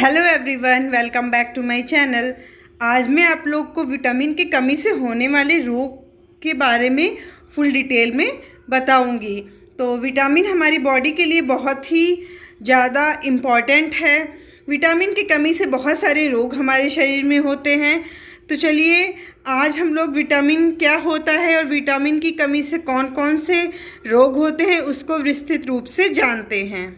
Hello everyone, welcome back to my channel. आज मैं आप लोग को विटामिन की कमी से होने वाले रोग के बारे में फुल डिटेल में बताऊंगी। तो विटामिन हमारी बॉडी के लिए बहुत ही ज़्यादा इम्पॉर्टेंट है। विटामिन की कमी से बहुत सारे रोग हमारे शरीर में होते हैं। तो चलिए आज हम लोग विटामिन क्या होता है और विटामिन की कमी से कौन कौन से रोग होते हैं उसको विस्तृत रूप से जानते हैं।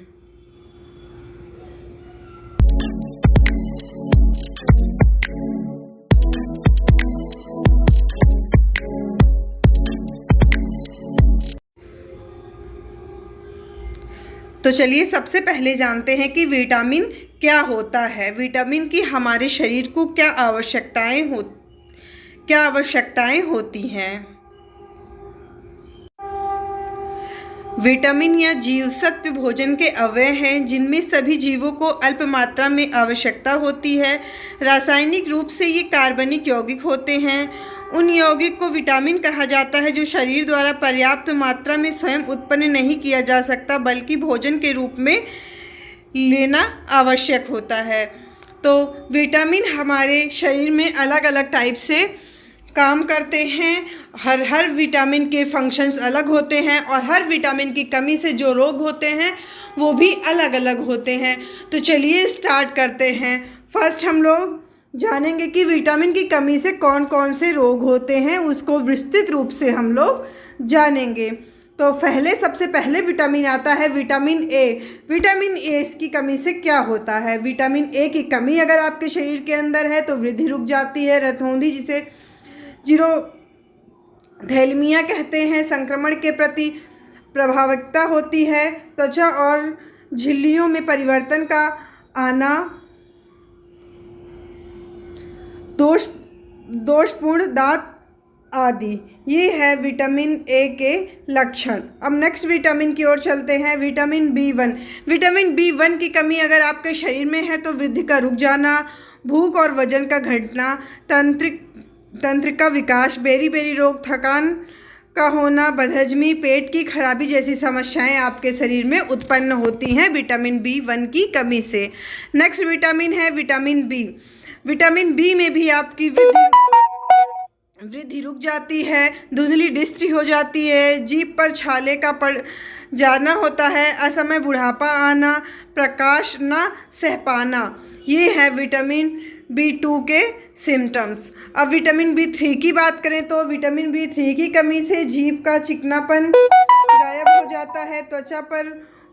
तो चलिए सबसे पहले जानते हैं कि विटामिन क्या होता है। विटामिन की हमारे शरीर को क्या आवश्यकताएं होती हैं। विटामिन या जीवसत्व भोजन के अवयव हैं जिनमें सभी जीवों को अल्प मात्रा में आवश्यकता होती है। रासायनिक रूप से ये कार्बनिक यौगिक होते हैं। उन यौगिक को विटामिन कहा जाता है जो शरीर द्वारा पर्याप्त मात्रा में स्वयं उत्पन्न नहीं किया जा सकता बल्कि भोजन के रूप में लेना आवश्यक होता है। तो विटामिन हमारे शरीर में अलग अलग टाइप से काम करते हैं। हर विटामिन के फंक्शंस अलग होते हैं और हर विटामिन की कमी से जो रोग होते हैं वो भी अलग अलग होते हैं। तो चलिए स्टार्ट करते हैं। फर्स्ट हम लोग जानेंगे कि विटामिन की कमी से कौन कौन से रोग होते हैं, उसको विस्तृत रूप से हम लोग जानेंगे। तो सबसे पहले विटामिन आता है विटामिन ए। विटामिन ए की कमी से क्या होता है। विटामिन ए की कमी अगर आपके शरीर के अंदर है तो वृद्धि रुक जाती है। रतौंधी जिसे जीरोथैलेमिया कहते हैं, संक्रमण के प्रति प्रभाविकता होती है, त्वचा और झिल्लियों में परिवर्तन का आना, दोषपूर्ण दांत आदि, ये है विटामिन ए के लक्षण। अब नेक्स्ट विटामिन की ओर चलते हैं। Vitamin B1. विटामिन बी1 की कमी अगर आपके शरीर में है तो वृद्धि का रुक जाना, भूख और वजन का घटना, तंत्रिका विकास, बेरी रोग, थकान का होना, बदहजमी, पेट की खराबी जैसी समस्याएं आपके शरीर में उत्पन्न होती हैं विटामिन बी1 की कमी से। नेक्स्ट विटामिन है विटामिन बी। विटामिन बी में भी आपकी वृद्धि रुक जाती है, धुंधली दृष्टि हो जाती है, जीभ पर छाले का पड़ जाना होता है, असमय बुढ़ापा आना, प्रकाश न सह पाना, ये है विटामिन बी2 के सिम्टम्स। अब विटामिन बी3 की बात करें तो विटामिन बी3 की कमी से जीभ का चिकनापन गायब हो जाता है, त्वचा पर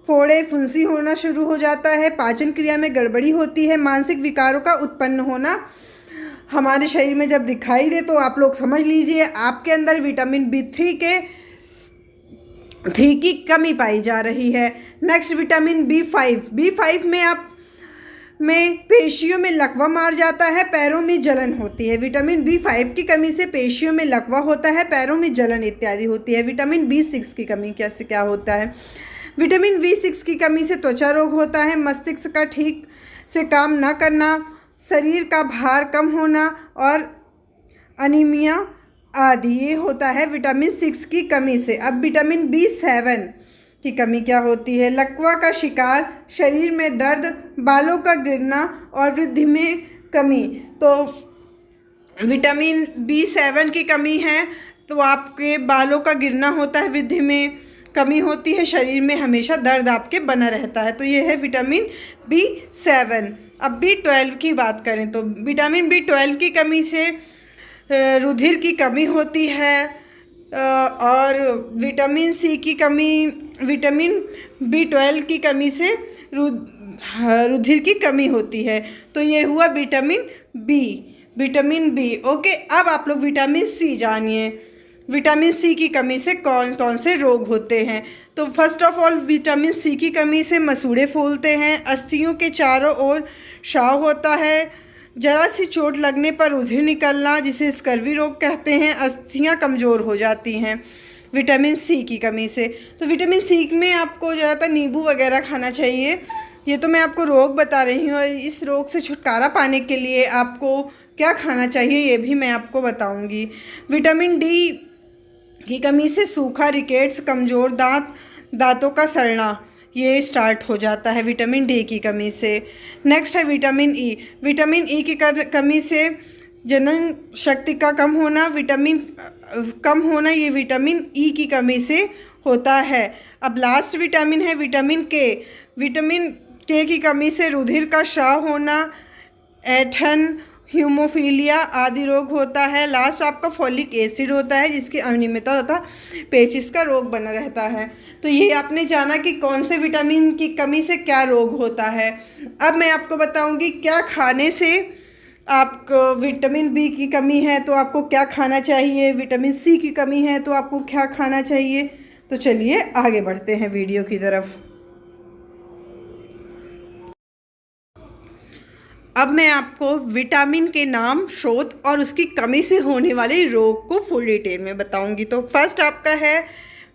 फोड़े फुंसी होना शुरू हो जाता है, पाचन क्रिया में गड़बड़ी होती है, मानसिक विकारों का उत्पन्न होना हमारे शरीर में जब दिखाई दे तो आप लोग समझ लीजिए आपके अंदर विटामिन बी3 की कमी पाई जा रही है। नेक्स्ट विटामिन बी5 में पेशियों में लकवा मार जाता है, पैरों में जलन होती है। विटामिन बी5 की कमी से पेशियों में लकवा होता है, पैरों में जलन इत्यादि होती है। विटामिन बी6 की कमी कैसे क्या होता है। विटामिन बी6 की कमी से त्वचा रोग होता है, मस्तिष्क का ठीक से काम न करना, शरीर का भार कम होना और अनीमिया आदि, ये होता है विटामिन 6 की कमी से। अब विटामिन बी7 की कमी क्या होती है। लकवा का शिकार, शरीर में दर्द, बालों का गिरना और वृद्धि में कमी। तो विटामिन बी7 की कमी है तो आपके बालों का गिरना होता है, वृद्धि में कमी होती है, शरीर में हमेशा दर्द आपके बना रहता है। तो ये है विटामिन बी7। अब बी12 की बात करें तो विटामिन बी12 की कमी से रुधिर की कमी होती है और विटामिन सी की कमी, विटामिन बी12 की कमी से रुधिर की कमी होती है। तो ये हुआ विटामिन बी। ओके, अब आप लोग विटामिन सी जानिए। विटामिन सी की कमी से कौन कौन से रोग होते हैं। तो first of all vitamin C की कमी से मसूड़े फूलते हैं, अस्थियों के चारों ओर शाव होता है, जरा सी चोट लगने पर रुधिर निकलना जिसे स्कर्वी रोग कहते हैं, अस्थियां कमज़ोर हो जाती हैं विटामिन सी की कमी से। तो विटामिन सी में आपको ज़्यादातर नींबू वगैरह खाना चाहिए। ये तो मैं आपको रोग बता रही हूँ, इस रोग से छुटकारा पाने के लिए आपको क्या खाना चाहिए ये भी मैं आपको बताऊँगी। विटामिन डी की कमी से सूखा, रिकेट्स, कमज़ोर दांतों का सड़ना, ये स्टार्ट हो जाता है विटामिन डी की कमी से। नेक्स्ट है विटामिन ई। विटामिन ई की कमी से जनन शक्ति का कम होना, कम होना, ये विटामिन ई की कमी से होता है। अब लास्ट विटामिन है विटामिन के। विटामिन के की कमी से रुधिर का स्राव होना, ऐंठन, हीमोफीलिया आदि रोग होता है। लास्ट आपका फॉलिक एसिड होता है, जिसकी अनियमितता तथा पेचिश का रोग बना रहता है। तो ये आपने जाना कि कौन से विटामिन की कमी से क्या रोग होता है। अब मैं आपको बताऊंगी क्या खाने से आपको विटामिन बी की कमी है तो आपको क्या खाना चाहिए, विटामिन सी की कमी है तो आपको क्या खाना चाहिए। तो चलिए आगे बढ़ते हैं वीडियो की तरफ। अब मैं आपको विटामिन के नाम, स्रोत और उसकी कमी से होने वाले रोग को फुल डिटेल में बताऊंगी। तो फर्स्ट आपका है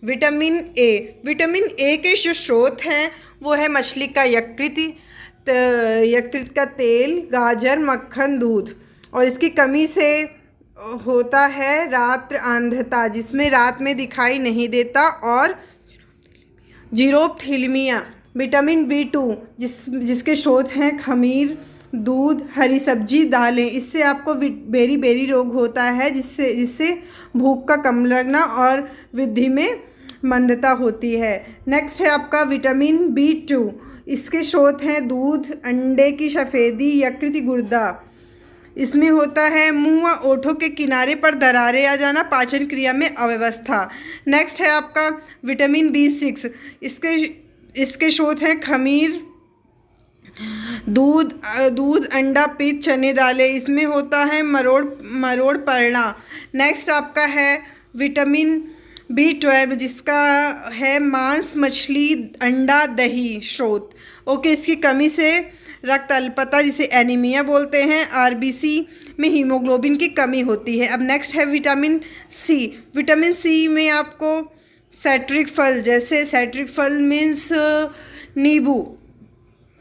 विटामिन ए। विटामिन ए के जो स्रोत हैं वो है मछली का यकृत का तेल, गाजर, मक्खन, दूध। और इसकी कमी से होता है रात्र आंध्रता, जिसमें रात में दिखाई नहीं देता, और जीरोप्थिल्मिया। विटामिन B2 जिसके स्रोत हैं खमीर, दूध, हरी सब्जी, दालें। इससे आपको बेरी रोग होता है, जिससे भूख का कम लगना और वृद्धि में मंदता होती है। नेक्स्ट है आपका विटामिन B2। इसके स्रोत हैं दूध, अंडे की सफ़ेदी, यकृत, गुर्दा। इसमें होता है मुंह व ओठों के किनारे पर दरारें आ जाना, पाचन क्रिया में अव्यवस्था। नेक्स्ट है आपका विटामिन B6। इसके स्रोत हैं खमीर, दूध, अंडा, पित्त, चने, दालें। इसमें होता है मरोड़ पड़ना। नेक्स्ट आपका है विटामिन B12, जिसका है मांस, मछली, अंडा, दही स्रोत। ओके, इसकी कमी से रक्त अल्पता, जिसे एनीमिया बोलते हैं, RBC में हीमोग्लोबिन की कमी होती है। अब नेक्स्ट है विटामिन सी। विटामिन सी में आपको साइट्रिक फल, जैसे साइट्रिक फल मीन्स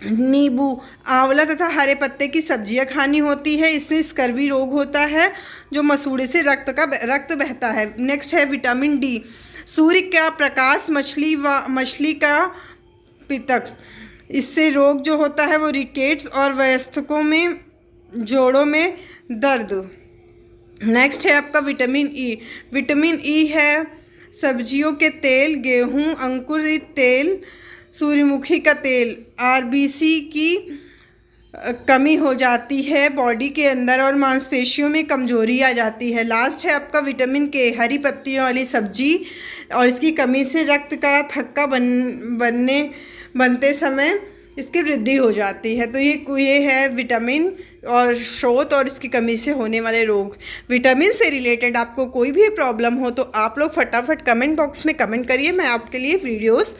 नींबू, आंवला तथा हरे पत्ते की सब्जियां खानी होती है। इससे स्कर्वी रोग होता है, जो मसूड़े से रक्त बहता है। नेक्स्ट है विटामिन डी। सूर्य का प्रकाश, मछली का पित्तक। इससे रोग जो होता है वो रिकेट्स और वयस्कों में जोड़ों में दर्द। नेक्स्ट है आपका विटामिन ई। विटामिन ई है सब्जियों के तेल, गेहूँ, अंकुरित तेल, सूर्यमुखी का तेल। RBC की कमी हो जाती है बॉडी के अंदर और मांसपेशियों में कमजोरी आ जाती है। लास्ट है आपका विटामिन के। हरी पत्तियों वाली सब्जी और इसकी कमी से रक्त का थक्का बनते समय इसकी वृद्धि हो जाती है। तो ये है विटामिन और स्रोत और इसकी कमी से होने वाले रोग। विटामिन से रिलेटेड आपको कोई भी प्रॉब्लम हो तो आप लोग फटाफट कमेंट बॉक्स में कमेंट करिए, मैं आपके लिए वीडियोस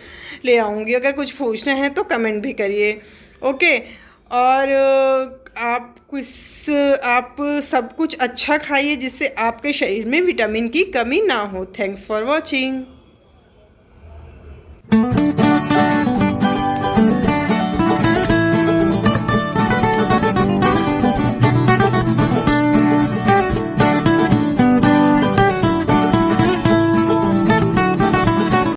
ले आऊँगी। अगर कुछ पूछना है तो कमेंट भी करिए। ओके, और आप सब कुछ अच्छा खाइए, जिससे आपके शरीर में विटामिन की कमी ना हो। Thanks for watching.